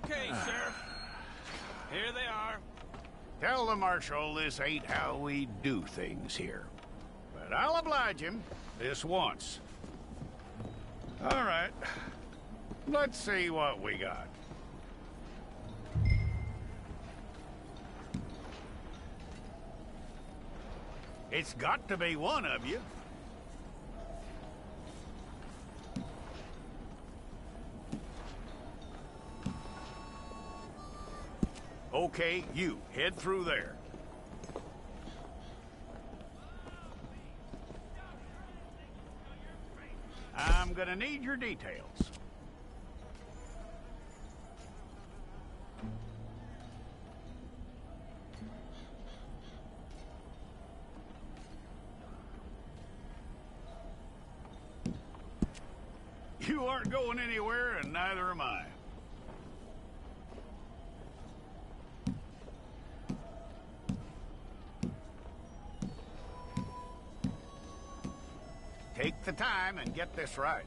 Okay, Sheriff. Here they are. Tell the Marshal this ain't how we do things here. But I'll oblige him this once. All right. Let's see what we got. It's got to be one of you. Okay, you, head through there. I'm gonna need your details. You aren't going anywhere, and neither am I. Take the time and get this right.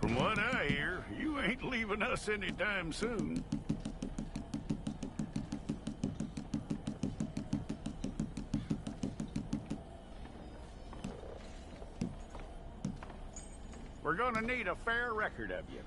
From what I hear, you ain't leaving us anytime soon. We're gonna need a fair record of you.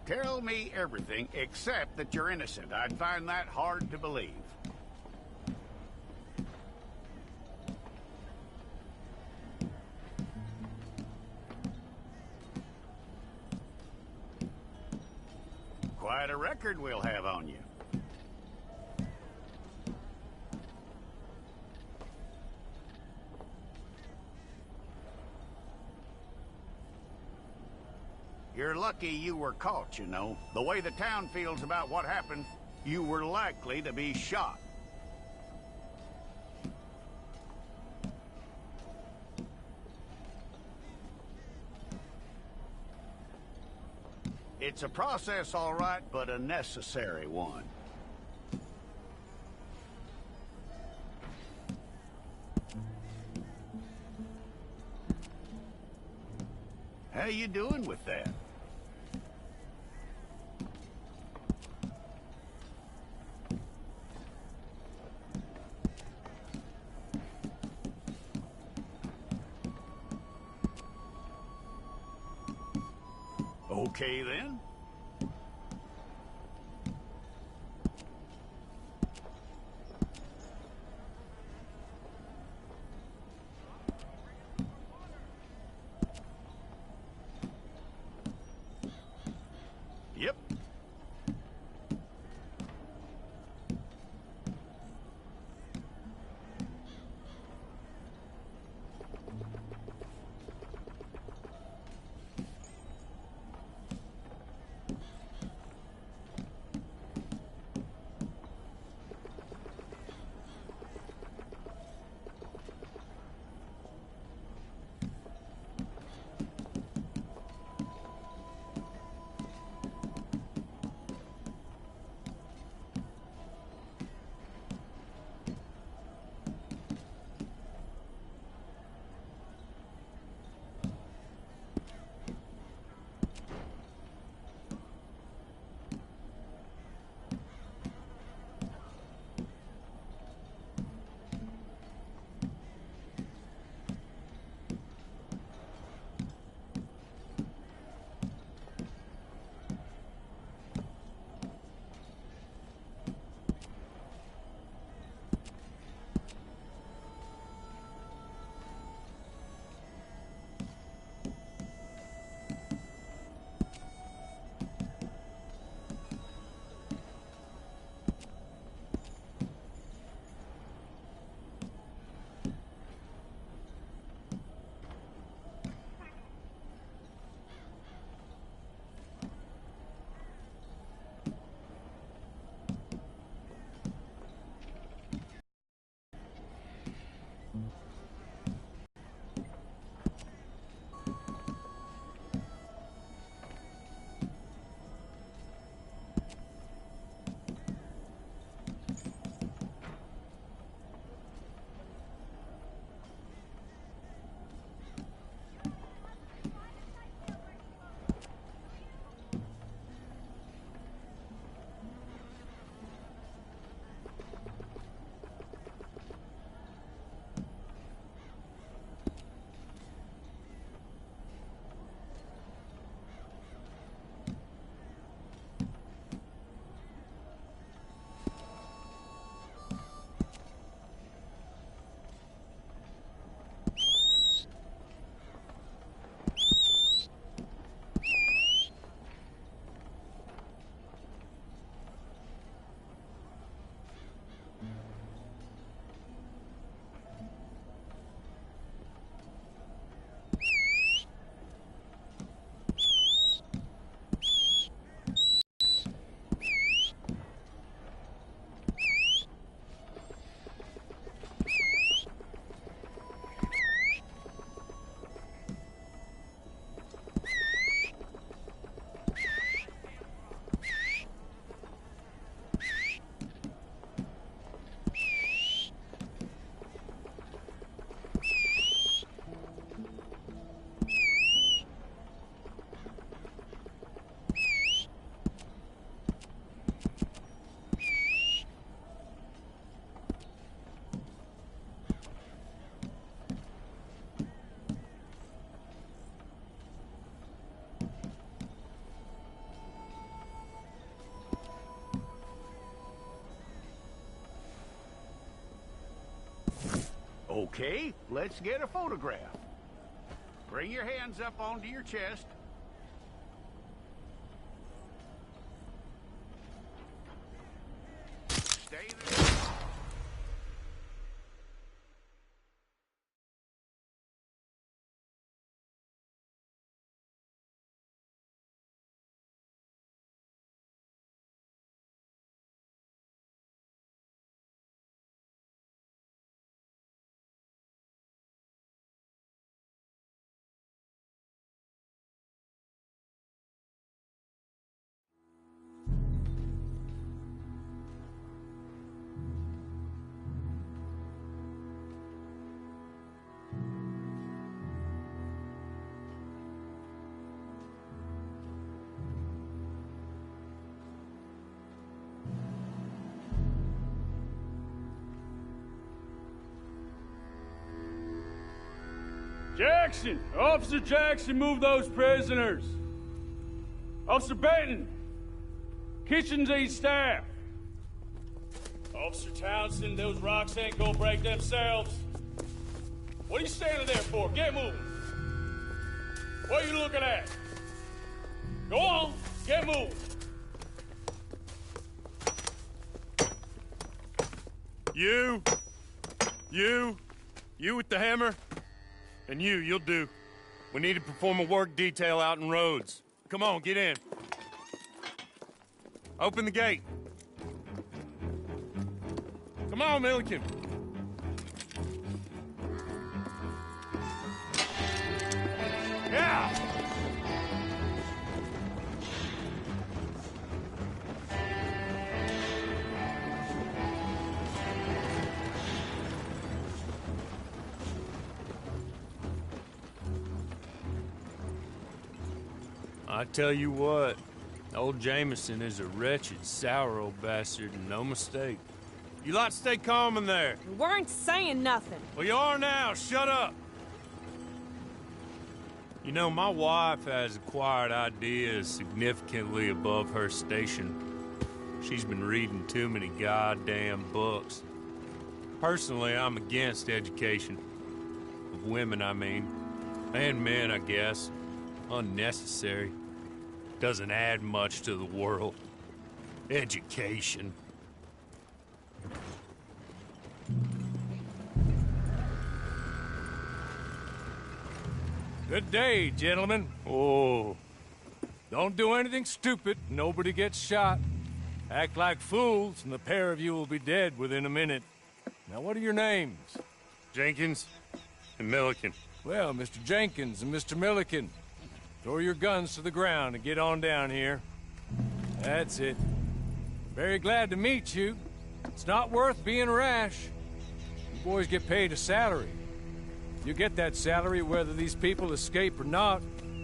Tell me everything except that you're innocent. I'd find that hard to believe. Quite a record we'll have on you. You're lucky you were caught, you know. The way the town feels about what happened, you were likely to be shot. It's a process, all right, but a necessary one. How you doing with that? Okay, then. Yep. Okay, let's get a photograph. Bring your hands up onto your chest. Stay there. Jackson! Officer Jackson, move those prisoners! Officer Benton! Kitchens aid staff! Officer Townsend, those rocks ain't gonna break themselves. What are you standing there for? Get moving! What are you looking at? Go on, get moving! You with the hammer? And you'll do. We need to perform a work detail out in Rhodes. Come on, get in. Open the gate. Come on, Milliken. Yeah! I tell you what, old Jameson is a wretched, sour old bastard, and no mistake. You lot stay calm in there. We weren't saying nothing. Well, you are now. Shut up. You know, my wife has acquired ideas significantly above her station. She's been reading too many goddamn books. Personally, I'm against education. Of women, I mean. And men, I guess. Unnecessary. Doesn't add much to the world. Education. Good day, gentlemen. Oh. Don't do anything stupid. Nobody gets shot. Act like fools, and the pair of you will be dead within a minute. Now, what are your names? Jenkins and Milliken. Well, Mr. Jenkins and Mr. Milliken, throw your guns to the ground and get on down here. That's it. Very glad to meet you. It's not worth being rash. You boys get paid a salary. You get that salary whether these people escape or not.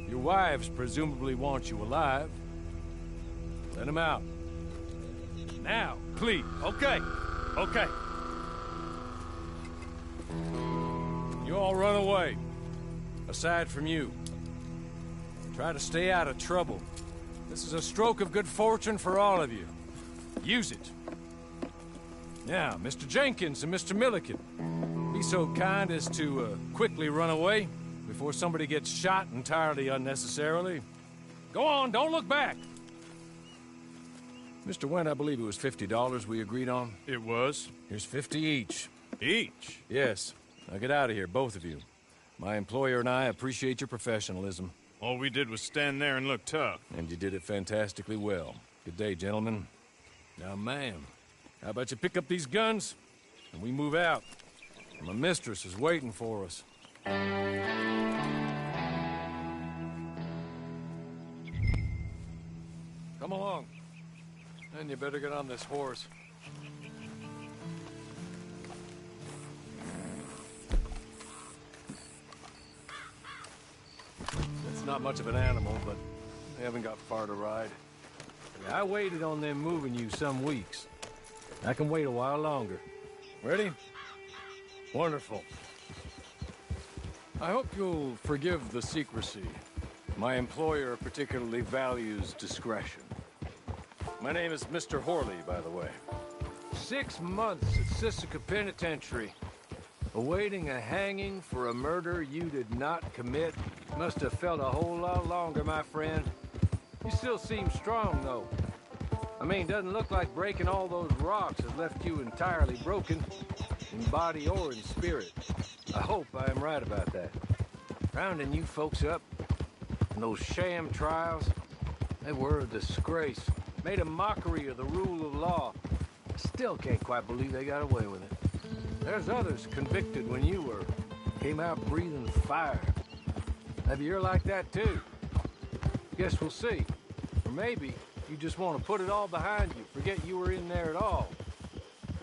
Your wives presumably want you alive. Let them out. Now, please. Okay. You all run away. Aside from you. Try to stay out of trouble. This is a stroke of good fortune for all of you. Use it. Now, Mr. Jenkins and Mr. Milliken, be so kind as to quickly run away before somebody gets shot entirely unnecessarily. Go on, don't look back. Mr. Wendt, I believe it was $50 we agreed on. It was. Here's 50 each. Each? Yes. Now get out of here, both of you. My employer and I appreciate your professionalism. All we did was stand there and look tough. And you did it fantastically well. Good day, gentlemen. Now, ma'am, how about you pick up these guns, and we move out? My mistress is waiting for us. Come along. And you better get on this horse. It's not much of an animal, but they haven't got far to ride. I waited on them moving you some weeks. I can wait a while longer. Ready? Wonderful. I hope you'll forgive the secrecy. My employer particularly values discretion. My name is Mr. Horley, by the way. 6 months at Sisika Penitentiary. Awaiting a hanging for a murder you did not commit. Must have felt a whole lot longer, my friend. You still seem strong, though. I mean, doesn't look like breaking all those rocks has left you entirely broken, in body or in spirit. I hope I am right about that. Rounding you folks up, and those sham trials, they were a disgrace. Made a mockery of the rule of law. I still can't quite believe they got away with it. There's others convicted when you were. Came out breathing fire. Maybe you're like that too. Guess we'll see. Or maybe you just want to put it all behind you, forget you were in there at all.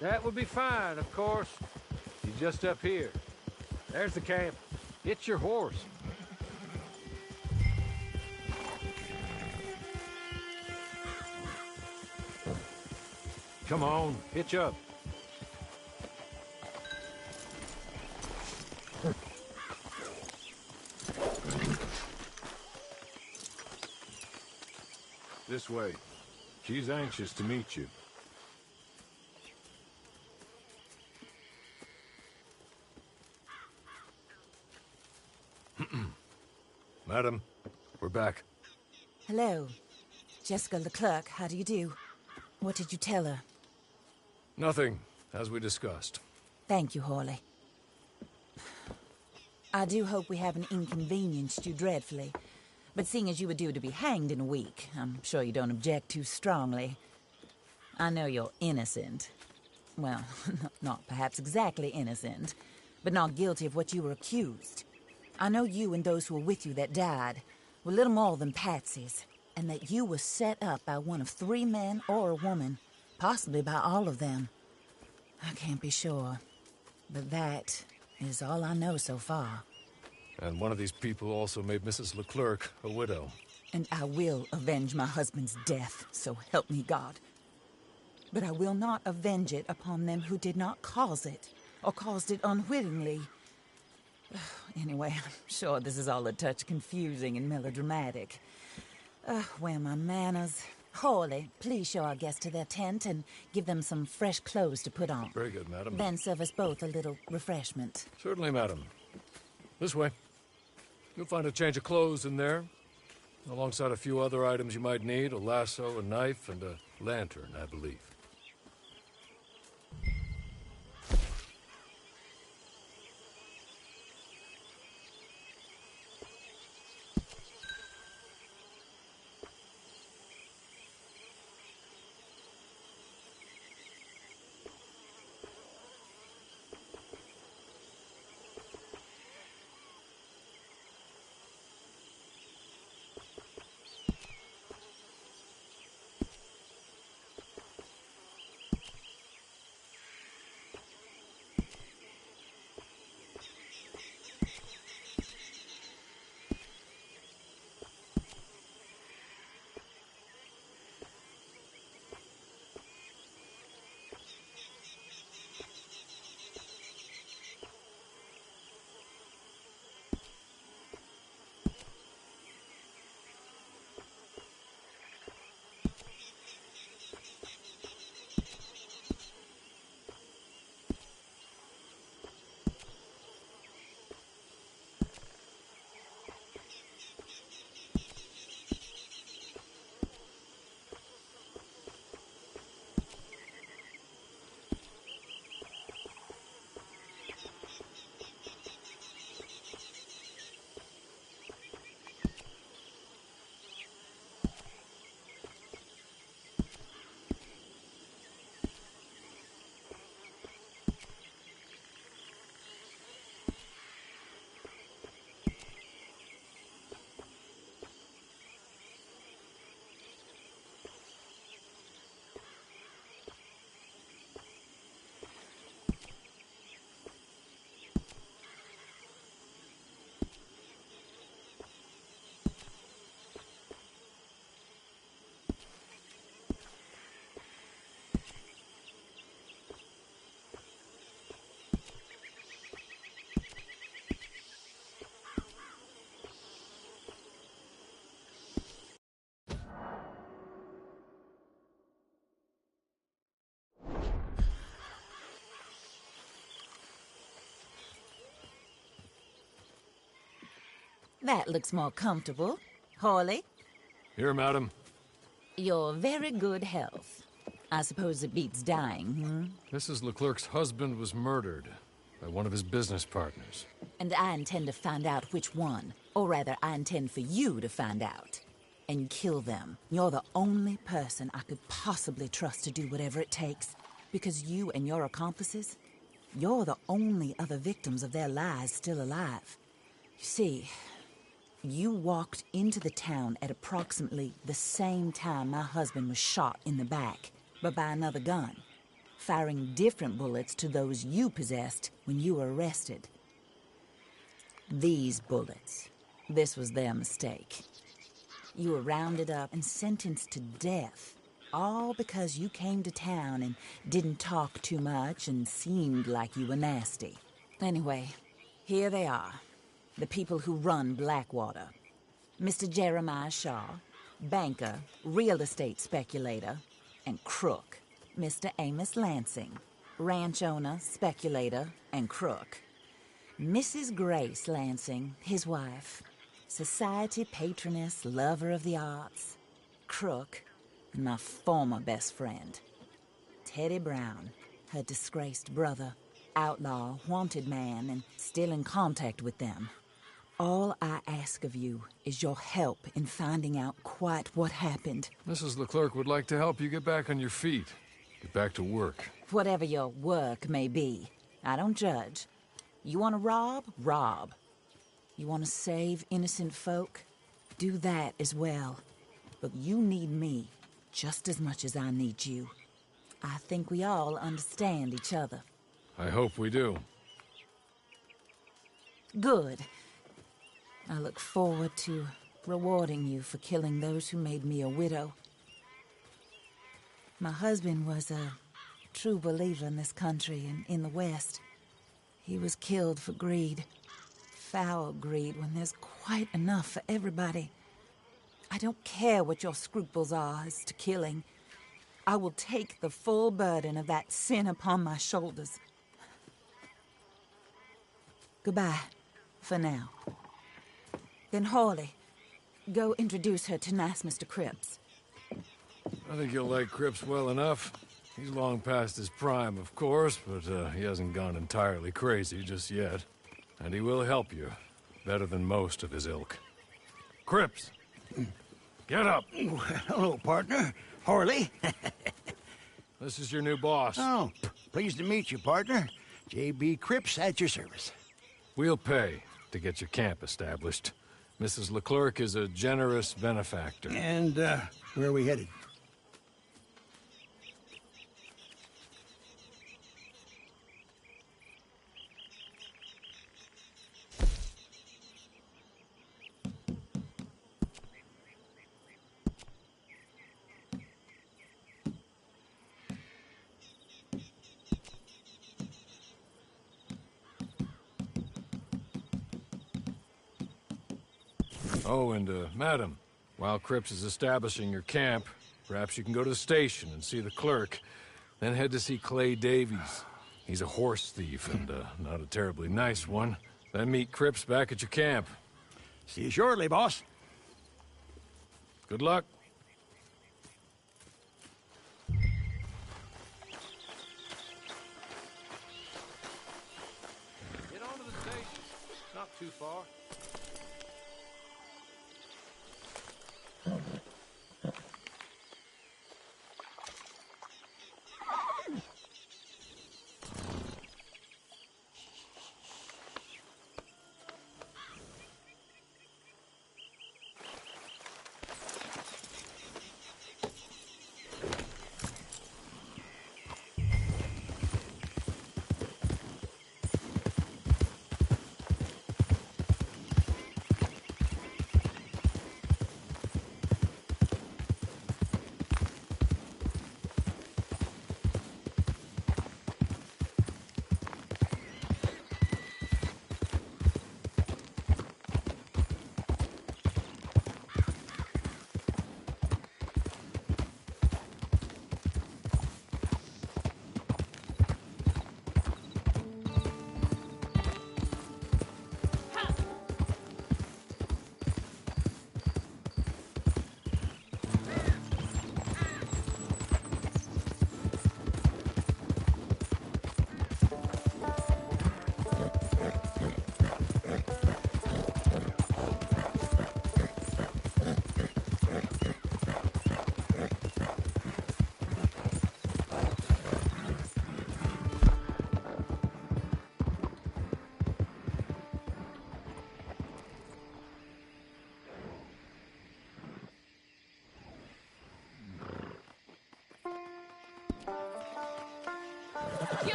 That would be fine, of course. You're just up here. There's the camp. It's your horse. Come on, hitch up. This way. She's anxious to meet you. Madam, we're back. Hello. Jessica Leclerc, how do you do? What did you tell her? Nothing, as we discussed. Thank you, Hawley. I do hope we haven't inconvenienced you dreadfully. But seeing as you were due to be hanged in a week, I'm sure you don't object too strongly. I know you're innocent. Well, not perhaps exactly innocent, but not guilty of what you were accused. I know you and those who were with you that died were little more than patsies, and that you were set up by one of 3 men or a woman, possibly by all of them. I can't be sure, but that is all I know so far. And one of these people also made Mrs. Leclerc a widow. And I will avenge my husband's death, so help me God. But I will not avenge it upon them who did not cause it, or caused it unwittingly. Anyway, I'm sure this is all a touch confusing and melodramatic. Where are my manners? Hawley, please show our guests to their tent and give them some fresh clothes to put on. Very good, madam. Then serve us both a little refreshment. Certainly, madam. This way. You'll find a change of clothes in there, alongside a few other items you might need, a lasso, a knife, and a lantern, I believe. That looks more comfortable. Hawley, Here, madam. your very good health. I suppose it beats dying, Mrs. Leclerc's husband was murdered by one of his business partners. And I intend to find out which one. Or rather, I intend for you to find out. And kill them. You're the only person I could possibly trust to do whatever it takes. Because you and your accomplices, you're the only other victims of their lies still alive. You see, you walked into the town at approximately the same time my husband was shot in the back, but by another gun, firing different bullets to those you possessed when you were arrested. These bullets, this was their mistake. You were rounded up and sentenced to death, all because you came to town and didn't talk too much and seemed like you were nasty. Anyway, here they are, the people who run Blackwater. Mr. Jeremiah Shaw, banker, real estate speculator, and crook. Mr. Amos Lansing, ranch owner, speculator, and crook. Mrs. Grace Lansing, his wife, society patroness, lover of the arts, crook, and my former best friend. Teddy Brown, her disgraced brother, outlaw, wanted man, and still in contact with them. All I ask of you is your help in finding out quite what happened. Mrs. Leclerc would like to help you get back on your feet. Get back to work. Whatever your work may be, I don't judge. You want to rob? Rob. You want to save innocent folk? Do that as well. But you need me just as much as I need you. I think we all understand each other. I hope we do. Good. I look forward to rewarding you for killing those who made me a widow. My husband was a true believer in this country and in the West. He was killed for greed. Foul greed when there's quite enough for everybody. I don't care what your scruples are as to killing. I will take the full burden of that sin upon my shoulders. Goodbye, for now. Then Hawley, go introduce her to nice Mr. Cripps. I think you'll like Cripps well enough. He's long past his prime, of course, but he hasn't gone entirely crazy just yet. And he will help you, better than most of his ilk. Cripps! Get up! Hello, partner. Hawley. This is your new boss. Oh, pleased to meet you, partner. J.B. Cripps at your service. We'll pay to get your camp established. Mrs. Leclerc is a generous benefactor. And, where are we headed? Oh, and, madam, while Cripps is establishing your camp, perhaps you can go to the station and see the clerk, then head to see Clay Davies. He's a horse thief and, not a terribly nice one. Then meet Cripps back at your camp. See you shortly, boss. Good luck. Get on to the station. Not too far.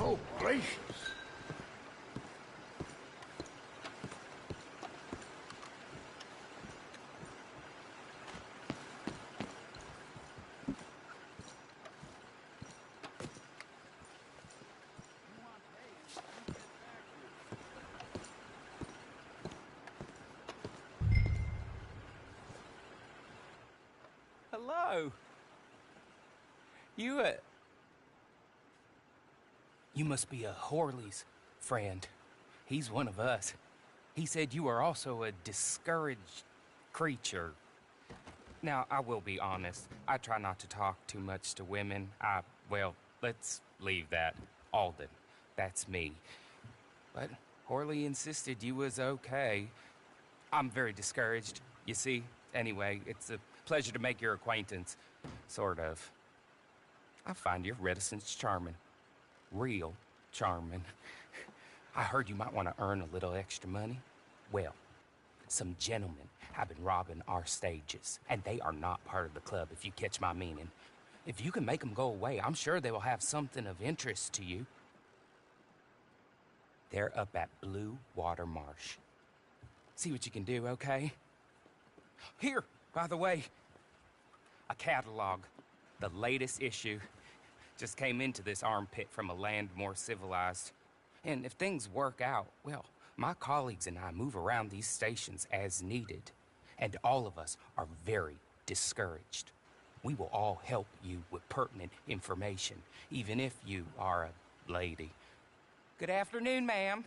Oh, gracious. Hello. You must be a Horley's friend. He's one of us. He said you are also a discouraged creature. Now, I will be honest. I try not to talk too much to women. Well, let's leave that. Alden. That's me. But Horley insisted you was okay. I'm very discouraged, you see. Anyway, it's a pleasure to make your acquaintance. Sort of. I find your reticence charming. Real charming. I heard you might want to earn a little extra money. Well, some gentlemen have been robbing our stages, and they are not part of the club, if you catch my meaning. If you can make them go away, I'm sure they will have something of interest to you. They're up at Blue Water Marsh. See what you can do, okay? Here, by the way, a catalog. The latest issue. Just came into this armpit from a land more civilized. And if things work out, well, my colleagues and I move around these stations as needed. And all of us are very discouraged. We will all help you with pertinent information, even if you are a lady. Good afternoon, ma'am.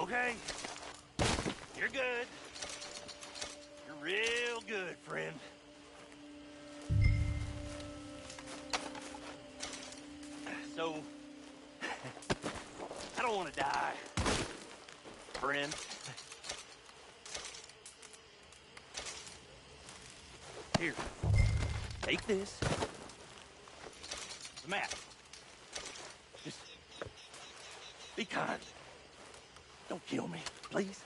Okay? You're good. You're real good, friend. So, I don't want to die, friend. Here, take this. The map. Just be kind. Don't kill me, please.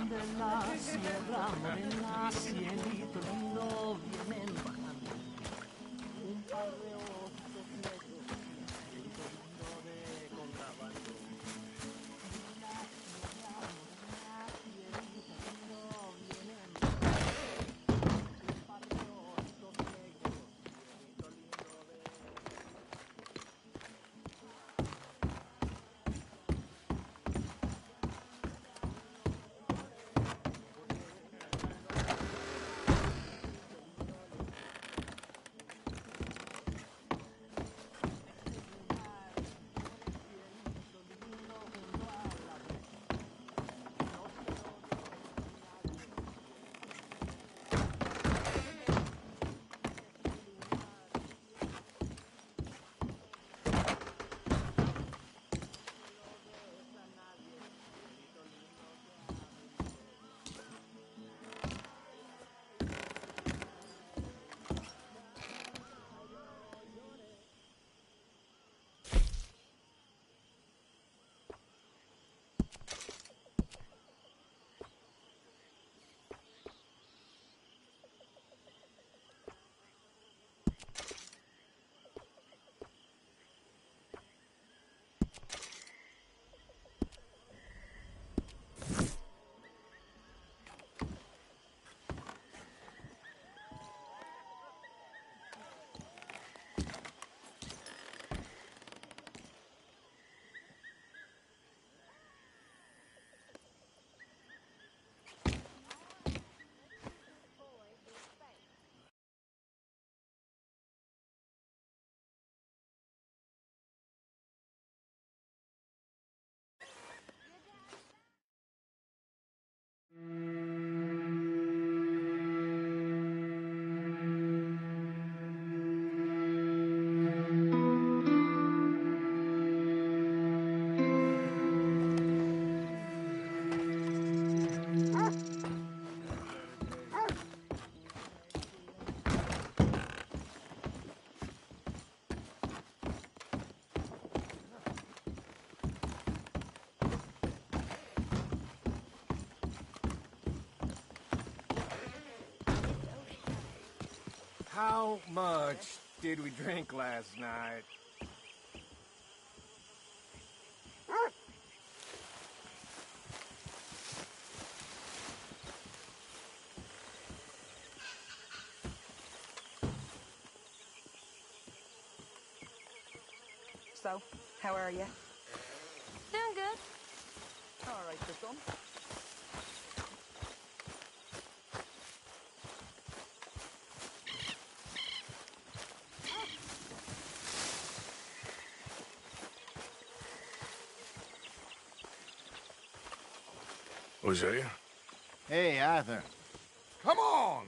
De la sierra morena, cielito lindo, vienen bajando. Un par de osos negros, cielito lindo de contrabando. De la sierra morena, cielito lindo, vienen bajando. Un par de osos negros, cielito lindo de... How much did we drink last night? So, how are you? Doing good. All right, for some. Hosea? Hey, Arthur. Come on!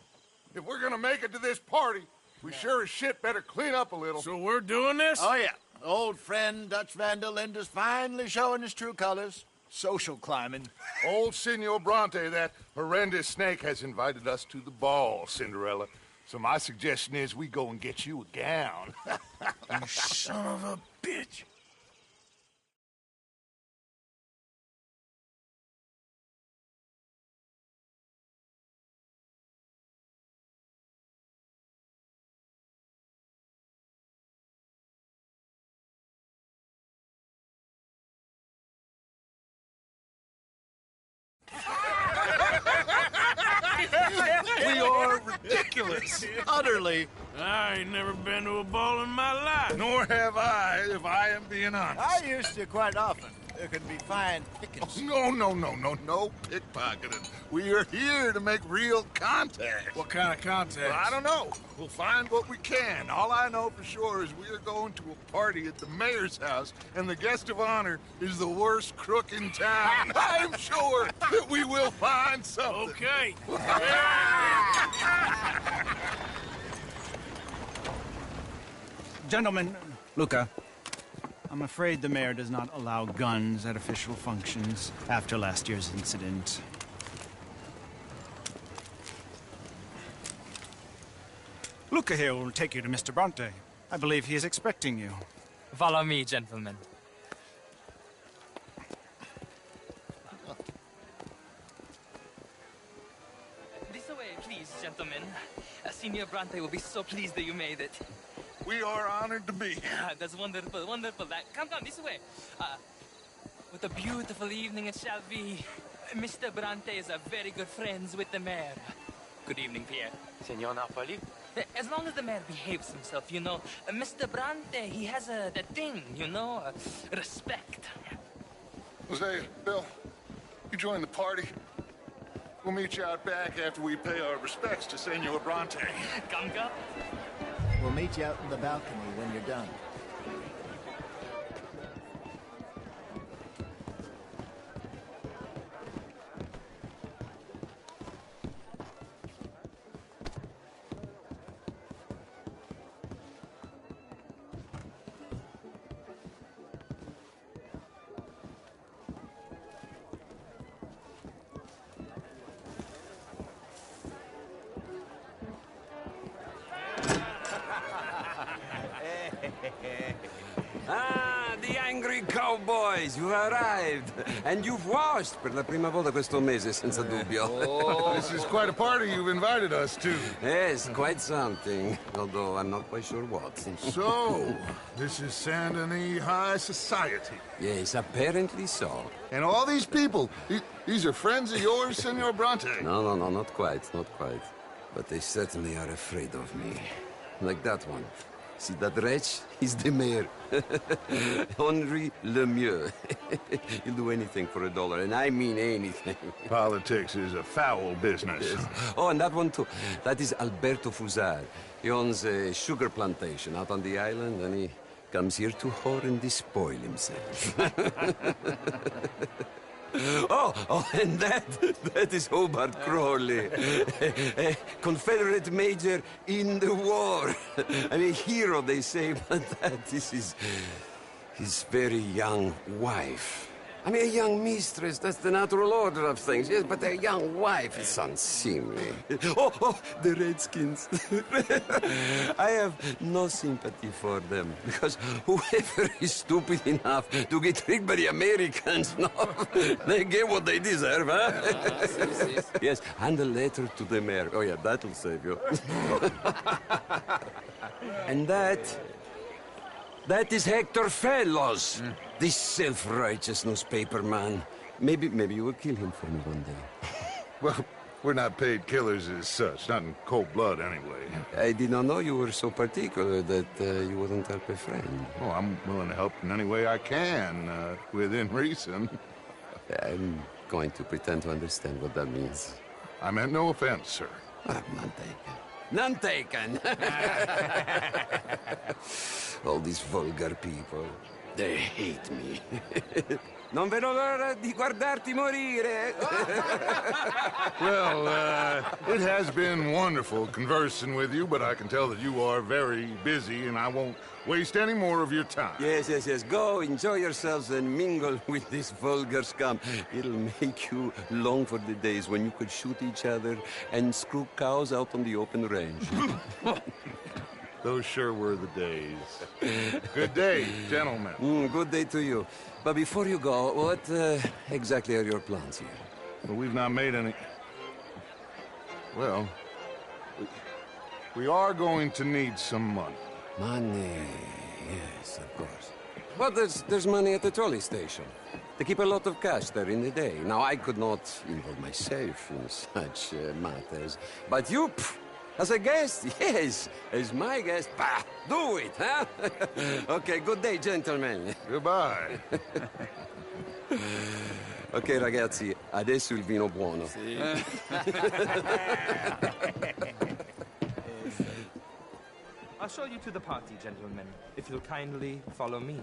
If we're gonna make it to this party, we sure as shit better clean up a little. So we're doing this? Oh, yeah. Old friend Dutch Van der Linde's finally showing his true colors. Social climbing. Old Senor Bronte, that horrendous snake, has invited us to the ball, Cinderella. So my suggestion is we go and get you a gown. You son of a bitch. We are ridiculous. Utterly. I ain't never been to a ball in my life. Nor have I, if I am being honest. I used to quite often. There can be fine pickings. No pickpocketing. We are here to make real contact. What kind of contact? Well, I don't know. We'll find what we can. All I know for sure is we are going to a party at the mayor's house, and the guest of honor is the worst crook in town. I'm sure that we will find something. Okay. Gentlemen, Luca, I'm afraid the mayor does not allow guns at official functions after last year's incident. Luca here will take you to Mr. Bronte. I believe he is expecting you. Follow me, gentlemen. This way, please, gentlemen. Senior Bronte will be so pleased that you made it. We are honored to be. That's wonderful, wonderful. Come, this way. What a beautiful evening it shall be. Mr. Bronte is very good friends with the mayor. Good evening, Pierre. Senor Napoli? As long as the mayor behaves himself, you know. Mr. Bronte, he has that thing, you know, respect. Jose, Bill, you join the party. We'll meet you out back after we pay our respects to Senor Bronte. Come. We'll meet you out in the balcony when you're done. Ah, the angry cowboys, you arrived. And you've washed per la prima volta questo mese, senza dubbio. Oh, this is quite a party you've invited us to. Yes, quite something. Although I'm not quite sure what. So, this is Saint Denis High Society. Yes, apparently so. And all these people, these are friends of yours, Senor Bronte? No, not quite, not quite. But they certainly are afraid of me. Like that one. See that wretch? He's the mayor. Henri Lemieux. He'll do anything for $1, and I mean anything. Politics is a foul business. Yes. Oh, and that one too. That is Alberto Fusar. He owns a sugar plantation out on the island, and he comes here to whore and despoil himself. Oh, and that is Hobart Crawley, a Confederate major in the war. I mean, hero, they say, but that is his very young wife. I mean, a young mistress, that's the natural order of things, yes, but a young wife is unseemly. Oh, the Redskins. I have no sympathy for them, because whoever is stupid enough to get tricked by the Americans, no, they get what they deserve, huh? Yes, and a letter to the mayor. Oh, yeah, that'll save you. And that is Hector Fellows, this self-righteous newspaper man. Maybe you will kill him for me one day. Well, we're not paid killers as such, not in cold blood anyway. I did not know you were so particular that you wouldn't help a friend. Oh, I'm willing to help in any way I can, within reason. I'm going to pretend to understand what that means. I meant no offense, sir. None taken. None taken! All these vulgar people, they hate me. Non vedo l'ora di guardarti morire. Well, it has been wonderful conversing with you, but I can tell that you are very busy, and I won't waste any more of your time. Yes. Go, enjoy yourselves, and mingle with this vulgar scum. It'll make you long for the days when you could shoot each other and screw cows out on the open range. Those sure were the days. Good day, gentlemen. Good day to you. But before you go, what exactly are your plans here? Well, we've not made any... Well, we are going to need some money. Money, yes, of course. But there's money at the trolley station. They keep a lot of cash there in the day. Now, I could not involve myself in such matters. But you... As a guest, yes. As my guest, bah, do it, huh? Okay, good day, gentlemen. Goodbye. Ok, ragazzi, adesso il vino buono. Sì. I'll show you to the party, gentlemen, if you'll kindly follow me.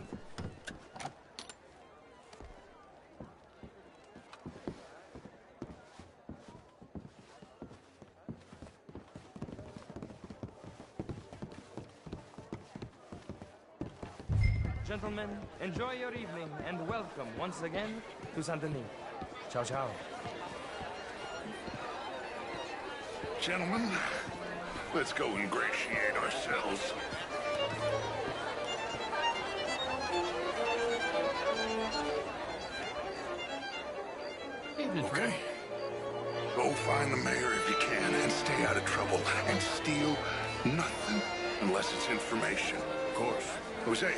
Gentlemen, enjoy your evening and welcome once again to Saint Denis. Ciao, ciao. Gentlemen, let's go ingratiate ourselves. trouble and steal nothing unless it's information. Of course. Jose,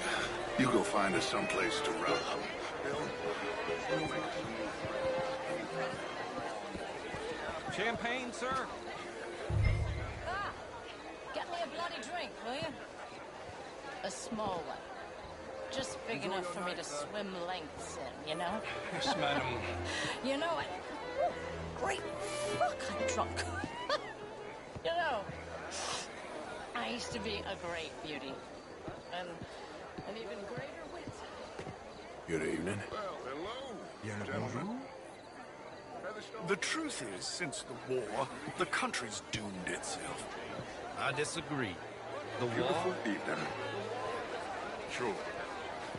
you go find us someplace to rob. Champagne, sir? Ah, get me a bloody drink, will you? A small one. Just big enough for me to swim lengths in, you know? Yes, madam. You know what? Great fuck, I'm drunk. You know, I used to be a great beauty. And an even greater wit. Good evening. Well, hello, Gentlemen. The truth is, since the war, the country's doomed itself. I disagree. The Beautiful war? evening. Sure.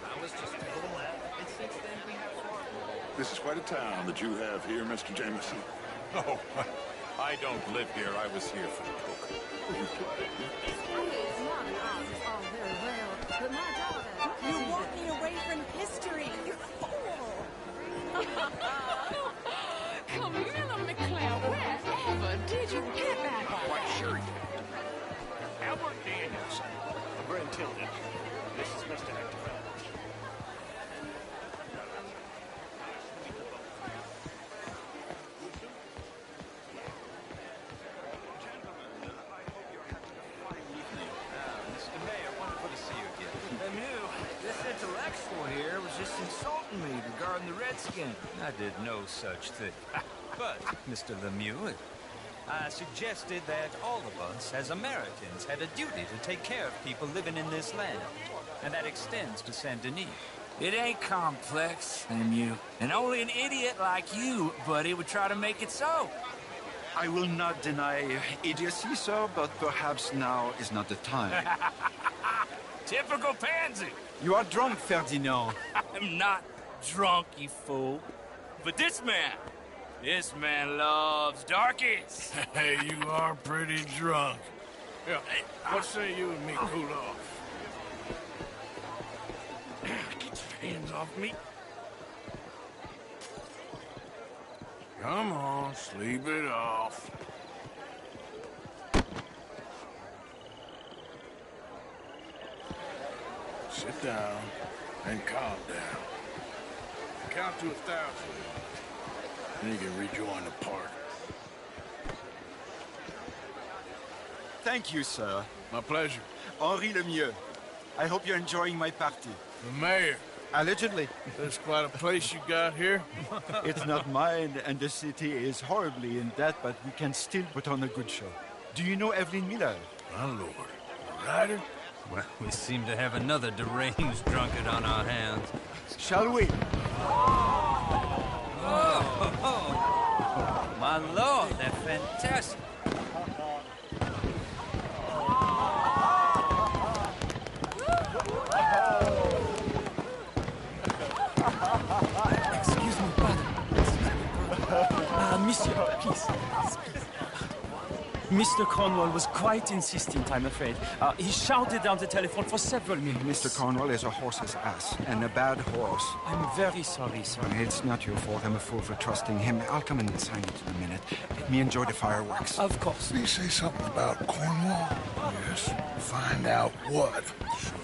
I was just told that. And since then we have fought. This is quite a town that you have here, Mr. Jameson. Oh, I don't live here. I was here for the book. It's not an art, it's all very well. But my daughter... You're walking away from history, you fool! Camilla McClare, wherever did you get that? Quite sure you did. Albert Daniels. Brent Tilden. This is Mr. Hector. Mr. Mayor, wonderful to see you again. Lemieux, this intellectual here was just insulting me regarding the Redskin. I did no such thing. But, Mr. Lemieux, I suggested that all of us, as Americans, had a duty to take care of people living in this land. And that extends to Saint Denis. It ain't complex, Lemieux. And only an idiot like you, buddy, would try to make it so. I will not deny idiocy, sir, but perhaps now is not the time. Typical pansy. You are drunk, Ferdinand. I'm not drunk, you fool. But this man loves darkies. Hey, you are pretty drunk. Yeah, what say you and me cool off? Get your hands off me. Come on, sleep it off. Sit down and calm down. Count to 1,000. Then you can rejoin the party. Thank you, sir. My pleasure. Henri Lemieux. I hope you're enjoying my party. The mayor. Allegedly. That's quite a place you got here. It's not mine, and the city is horribly in debt, but we can still put on a good show. Do you know Evelyn Miller? My lord. A writer? Well, we seem to have another deranged drunkard on our hands. Shall we? Oh, my lord, they're fantastic. Excuse me, brother. Monsieur, please. Mr. Cornwall was quite insistent, I'm afraid. He shouted down the telephone for several minutes. Mr. Cornwall is a horse's ass, and a bad horse. I'm very sorry, sir. It's not your fault. I'm a fool for trusting him. I'll come and sign it in a minute. Let me enjoy the fireworks. Of course. Did he say something about Cornwall? Yes. Find out what. Sure.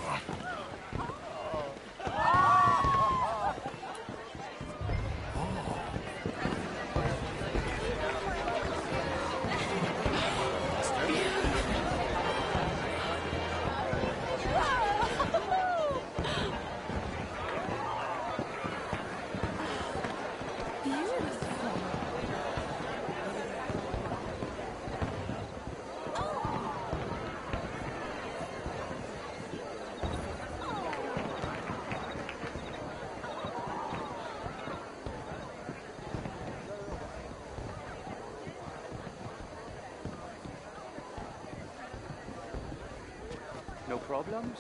No problems?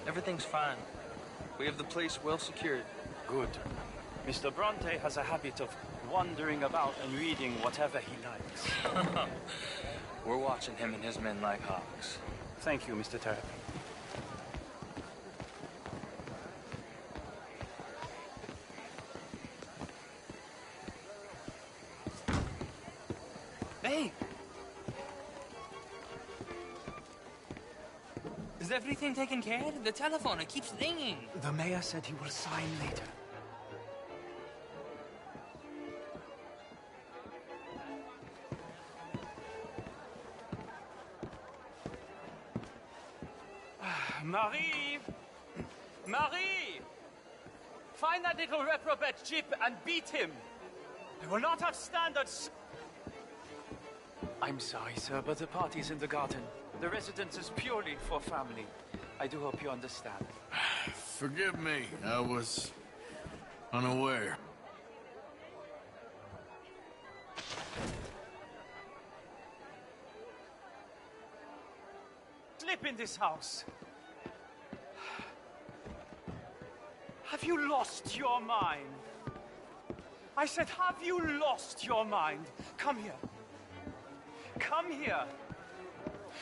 Everything's fine. We have the place well secured. Good. Mr. Bronte has a habit of wandering about and reading whatever he likes. We're watching him and his men like hawks. Thank you, Mr. Terrapin. Hey! Is everything taken care of? The telephone, it keeps ringing. The mayor said he will sign later. Marie! Marie! Find that little reprobate Chip and beat him. I will not have standards. I'm sorry, sir, but the party's in the garden. The residence is purely for family. I do hope you understand. Forgive me. I was unaware. Slip in this house. Have you lost your mind? I said, have you lost your mind? Come here. Come here.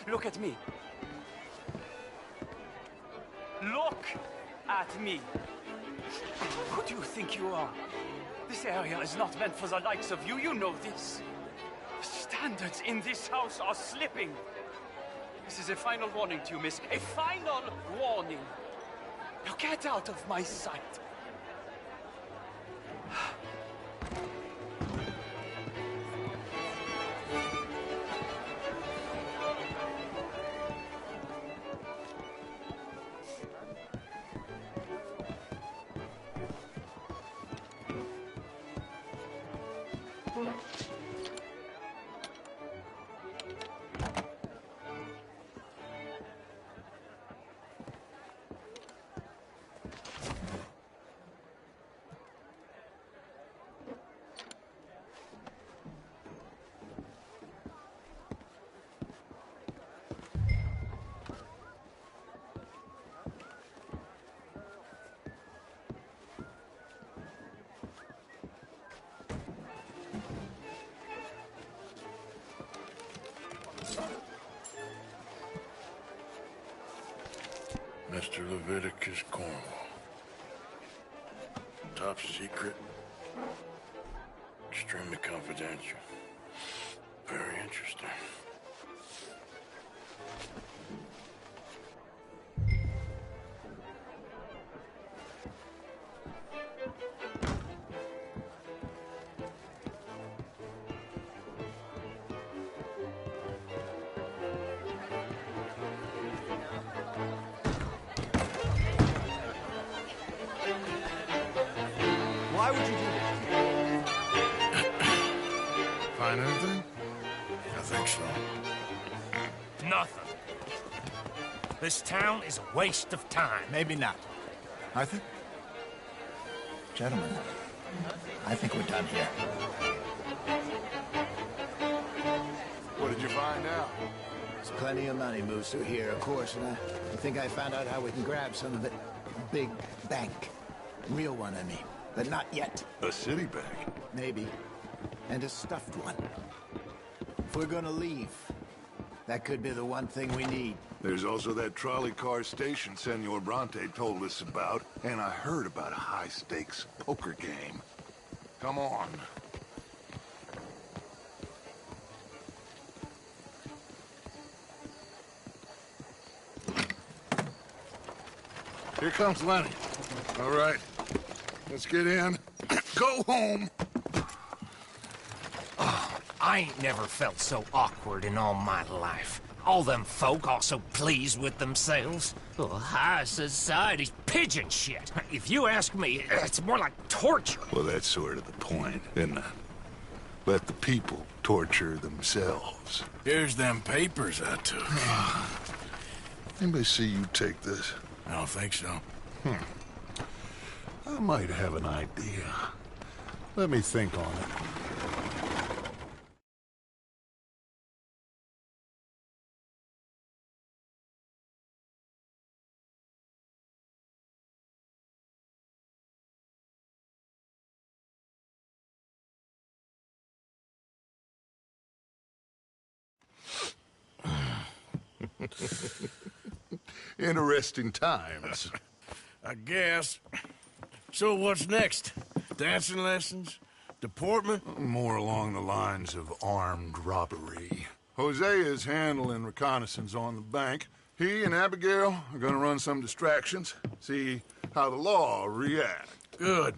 Look at me. Look at me. Who do you think you are? This area is not meant for the likes of you. You know this. The standards in this house are slipping. This is a final warning to you, miss. A final warning. Now get out of my sight. Mr. Leviticus Cornwall. Top secret. Extremely confidential. Very interesting. Why would you do this? Find anything? I think so. Nothing. This town is a waste of time. Maybe not. Arthur? Gentlemen, I think we're done here. What did you find out? There's plenty of money moves through here, of course, and I think I found out how we can grab some of it. A big bank. Real one, I mean. But not yet. A city bank? Maybe. And a stuffed one. If we're gonna leave, that could be the one thing we need. There's also that trolley car station Senor Bronte told us about, and I heard about a high-stakes poker game. Come on. Here comes Lenny. All right. Let's get in. Go home. Oh, I ain't never felt so awkward in all my life. All them folk all so pleased with themselves. Oh, high society's pigeon shit. If you ask me, it's more like torture. Well, that's sort of the point, isn't it? Let the people torture themselves. Here's them papers I took. Anybody see you take this? I don't think so. I might have an idea. Let me think on it. Interesting times. I guess. So what's next? Dancing lessons? Deportment? More along the lines of armed robbery. Hosea is handling reconnaissance on the bank. He and Abigail are gonna run some distractions, see how the law reacts. Good.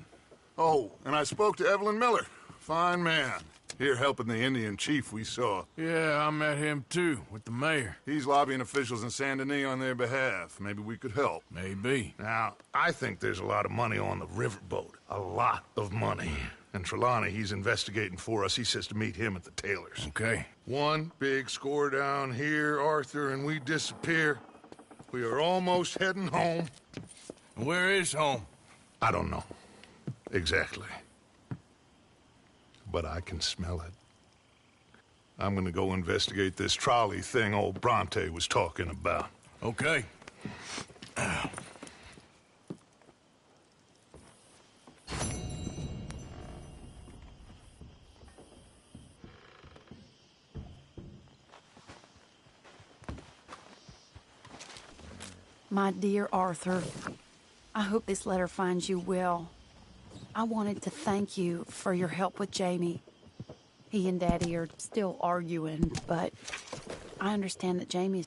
Oh, and I spoke to Evelyn Miller. Fine man. Here helping the Indian chief we saw. Yeah, I met him too, with the mayor. He's lobbying officials in Saint Denis on their behalf. Maybe we could help. Maybe. Now, I think there's a lot of money on the riverboat. A lot of money. And Trelawney, he's investigating for us. He says to meet him at the Taylor's. Okay. One big score down here, Arthur, and we disappear. We are almost heading home. Where is home? I don't know. Exactly. But I can smell it. I'm gonna go investigate this trolley thing old Bronte was talking about. Okay. My dear Arthur, I hope this letter finds you well. I wanted to thank you for your help with Jamie. He and Daddy are still arguing, but I understand that Jamie's...